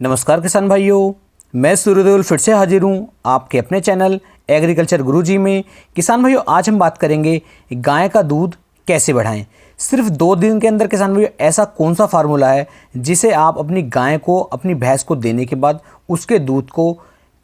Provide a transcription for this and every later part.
नमस्कार किसान भाइयों, मैं सूर्यदेव फिर से हाजिर हूँ आपके अपने चैनल एग्रीकल्चर गुरुजी में। किसान भाइयों, आज हम बात करेंगे गाय का दूध कैसे बढ़ाएं। सिर्फ 2 दिन के अंदर किसान भाइयों ऐसा कौन सा फार्मूला है जिसे आप अपनी गाय को, अपनी भैंस को देने के बाद उसके दूध को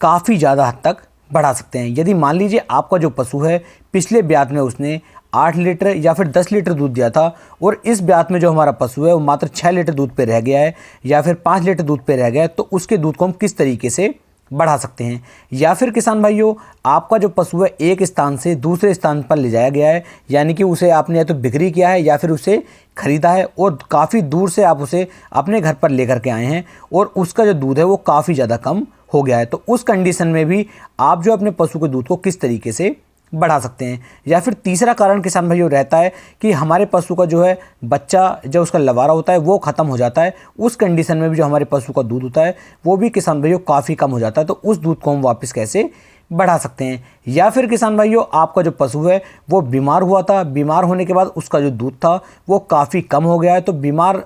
काफ़ी ज़्यादा हद तक बढ़ा सकते हैं। यदि मान लीजिए आपका जो पशु है पिछले ब्यात में उसने 8 लीटर या फिर 10 लीटर दूध दिया था और इस ब्यात में जो हमारा पशु है वो मात्र 6 लीटर दूध पे रह गया है या फिर 5 लीटर दूध पे रह गया है, तो उसके दूध को हम किस तरीके से बढ़ा सकते हैं। या फिर किसान भाइयों, आपका जो पशु है एक स्थान से दूसरे स्थान पर ले जाया गया है, यानी कि उसे आपने या तो बिक्री किया है या फिर उसे खरीदा है और काफ़ी दूर से आप उसे अपने घर पर लेकर के आए हैं और उसका जो दूध है वो काफ़ी ज़्यादा कम हो गया है। तो उस कंडीशन में भी आप जो अपने पशु के दूध को किस तरीके से बढ़ा सकते हैं। या फिर तीसरा कारण किसान भाइयों रहता है कि हमारे पशु का जो है बच्चा, जो उसका लवारा होता है वो ख़त्म हो जाता है। उस कंडीशन में भी जो हमारे पशु का दूध होता है वो भी किसान भाइयों काफ़ी कम हो जाता है। तो उस दूध को हम वापस कैसे बढ़ा सकते हैं। या फिर किसान भाइयों, आपका जो पशु है वो बीमार हुआ था, बीमार होने के बाद उसका जो दूध था वो काफ़ी कम हो गया है। तो बीमार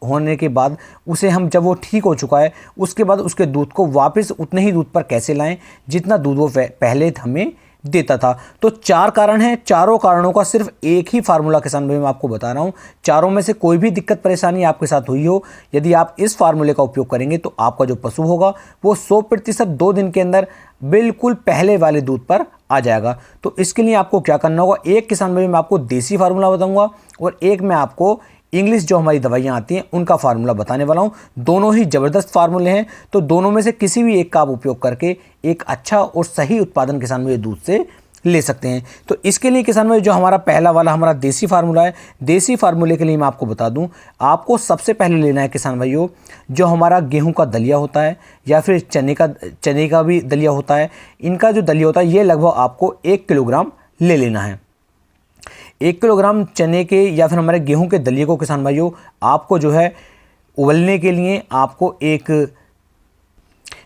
होने के बाद उसे हम, जब वो ठीक हो चुका है, उसके बाद उसके दूध को वापस उतने ही दूध पर कैसे लाएं जितना दूध वो पहले हमें देता था। तो 4 कारण हैं। चारों कारणों का सिर्फ एक ही फार्मूला किसान भाई मैं आपको बता रहा हूं। चारों में से कोई भी दिक्कत परेशानी आपके साथ हुई हो, यदि आप इस फार्मूले का उपयोग करेंगे तो आपका जो पशु होगा वो 100% 2 दिन के अंदर बिल्कुल पहले वाले दूध पर आ जाएगा। तो इसके लिए आपको क्या करना होगा, एक किसान भाई मैं आपको देसी फार्मूला बताऊंगा और एक मैं आपको इंग्लिश जो हमारी दवाइयाँ आती हैं उनका फार्मूला बताने वाला हूँ। दोनों ही ज़बरदस्त फार्मूले हैं, तो दोनों में से किसी भी एक का आप उपयोग करके एक अच्छा और सही उत्पादन किसान भाई दूध से ले सकते हैं। तो इसके लिए किसान भाई जो हमारा पहला वाला हमारा देसी फार्मूला है, देसी फार्मूले के लिए मैं आपको बता दूं, आपको सबसे पहले लेना है किसान भाइयों जो हमारा गेहूं का दलिया होता है या फिर चने का भी दलिया होता है। इनका जो दलिया होता है ये लगभग आपको 1 किलोग्राम ले लेना है। 1 किलोग्राम चने के या फिर हमारे गेहूं के दलिए को किसान भाइयों आपको जो है उबलने के लिए आपको एक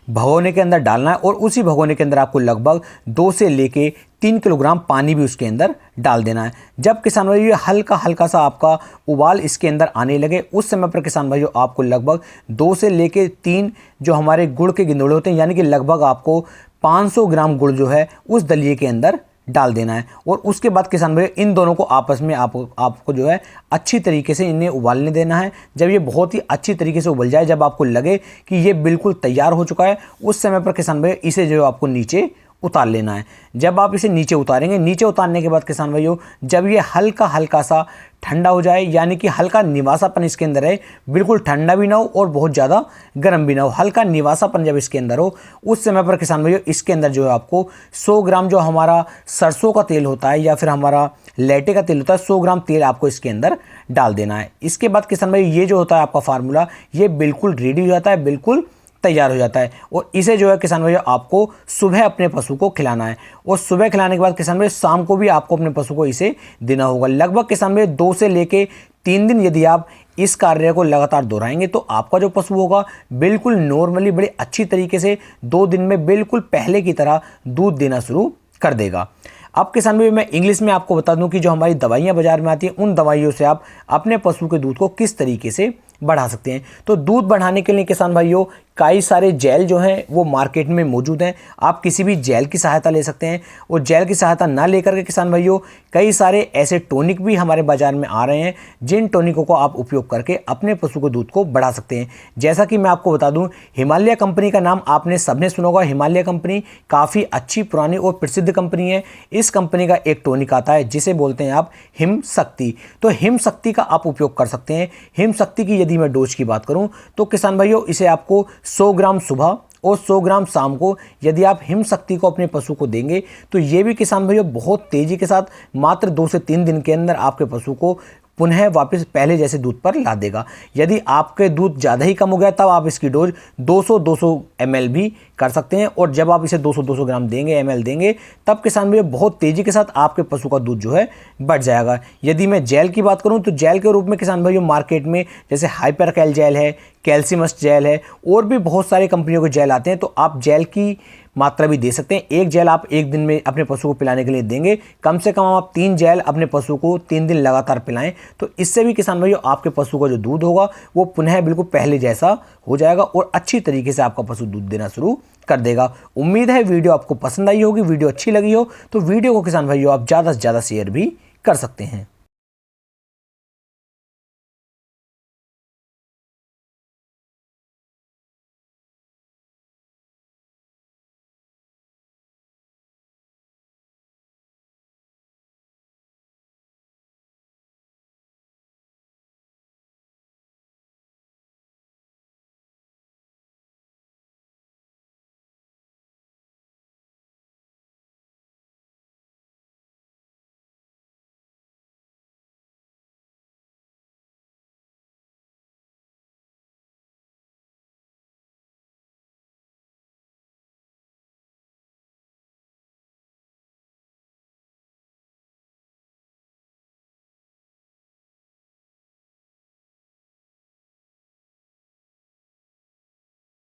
भगोने के अंदर डालना है और उसी भगोने के अंदर आपको लगभग 2 से लेके 3 किलोग्राम पानी भी उसके अंदर डाल देना है। जब किसान भाइयों हल्का हल्का सा आपका उबाल इसके अंदर आने लगे, उस समय पर किसान भाइयों आपको लगभग 2 से लेके 3 जो हमारे गुड़ के गिंदोड़े होते हैं, यानी कि लगभग आपको 500 ग्राम गुड़ जो है उस दलिए के अंदर डाल देना है। और उसके बाद किसान भाई इन दोनों को आपस में आपको जो है अच्छी तरीके से इन्हें उबालने देना है। जब ये बहुत ही अच्छी तरीके से उबल जाए, जब आपको लगे कि ये बिल्कुल तैयार हो चुका है, उस समय पर किसान भाई इसे जो है आपको नीचे उतार लेना है। जब आप इसे नीचे उतारेंगे, नीचे उतारने के बाद किसान भाइयों जब ये हल्का हल्का सा ठंडा हो जाए, यानी कि हल्का निवासापन इसके अंदर है, बिल्कुल ठंडा भी ना हो और बहुत ज़्यादा गर्म भी ना हो, हल्का निवासापन जब इसके अंदर हो, उस समय पर किसान भाइयों इसके अंदर जो है आपको 100 ग्राम जो हमारा सरसों का तेल होता है या फिर हमारा लेटे का तेल होता है, 100 ग्राम तेल आपको इसके अंदर डाल देना है। इसके बाद किसान भाई ये जो होता है आपका फार्मूला ये बिल्कुल रेडी हो जाता है, बिल्कुल तैयार हो जाता है। और इसे जो है किसान भाइयों आपको सुबह अपने पशु को खिलाना है और सुबह खिलाने के बाद किसान भाई शाम को भी आपको अपने पशु को इसे देना होगा। लगभग किसान भाई 2 से लेके 3 दिन यदि आप इस कार्य को लगातार दोहराएंगे तो आपका जो पशु होगा बिल्कुल नॉर्मली बड़ी अच्छी तरीके से 2 दिन में बिल्कुल पहले की तरह दूध देना शुरू कर देगा। अब किसान भाई मैं इंग्लिश में आपको बता दूं कि जो हमारी दवाइयाँ बाजार में आती हैं उन दवाइयों से आप अपने पशु के दूध को किस तरीके से बढ़ा सकते हैं। तो दूध बढ़ाने के लिए किसान भाइयों कई सारे जेल जो हैं वो मार्केट में मौजूद हैं। आप किसी भी जेल की सहायता ले सकते हैं और जेल की सहायता ना लेकर के किसान भाइयों कई सारे ऐसे टॉनिक भी हमारे बाजार में आ रहे हैं, जिन टॉनिकों को आप उपयोग करके अपने पशु के दूध को बढ़ा सकते हैं। जैसा कि मैं आपको बता दूं, हिमालय कंपनी का नाम आपने सबने सुना होगा। हिमालय कंपनी काफ़ी अच्छी, पुरानी और प्रसिद्ध कंपनी है। इस कंपनी का एक टॉनिक आता है जिसे बोलते हैं आप हिम शक्ति। तो हिम शक्ति का आप उपयोग कर सकते हैं। हिम शक्ति की यदि मैं डोज की बात करूं तो किसान भाइयों इसे आपको 100 ग्राम सुबह और 100 ग्राम शाम को यदि आप हिम शक्ति को अपने पशु को देंगे तो ये भी किसान भाइयों बहुत तेजी के साथ मात्र 2 से 3 दिन के अंदर आपके पशु को पुनः वापस पहले जैसे दूध पर ला देगा। यदि आपके दूध ज़्यादा ही कम हो गया तब आप इसकी डोज 200 ml भी कर सकते हैं और जब आप इसे 200 ग्राम देंगे, ml देंगे, तब किसान भाई बहुत तेज़ी के साथ आपके पशु का दूध जो है बढ़ जाएगा। यदि मैं जेल की बात करूं तो जेल के रूप में किसान भाइयों मार्केट में जैसे हाइपर कैल जेल है, कैल्सिमस जेल है और भी बहुत सारे कंपनियों के जेल आते हैं। तो आप जेल की मात्रा भी दे सकते हैं। एक जेल आप एक दिन में अपने पशु को पिलाने के लिए देंगे, कम से कम आप 3 जेल अपने पशु को 3 दिन लगातार पिलाएं। तो इससे भी किसान भाइयों आपके पशु का जो दूध होगा वो पुनः बिल्कुल पहले जैसा हो जाएगा और अच्छी तरीके से आपका पशु दूध देना शुरू कर देगा। उम्मीद है वीडियो आपको पसंद आई होगी। वीडियो अच्छी लगी हो तो वीडियो को किसान भाइयों आप ज़्यादा से ज़्यादा शेयर भी कर सकते हैं।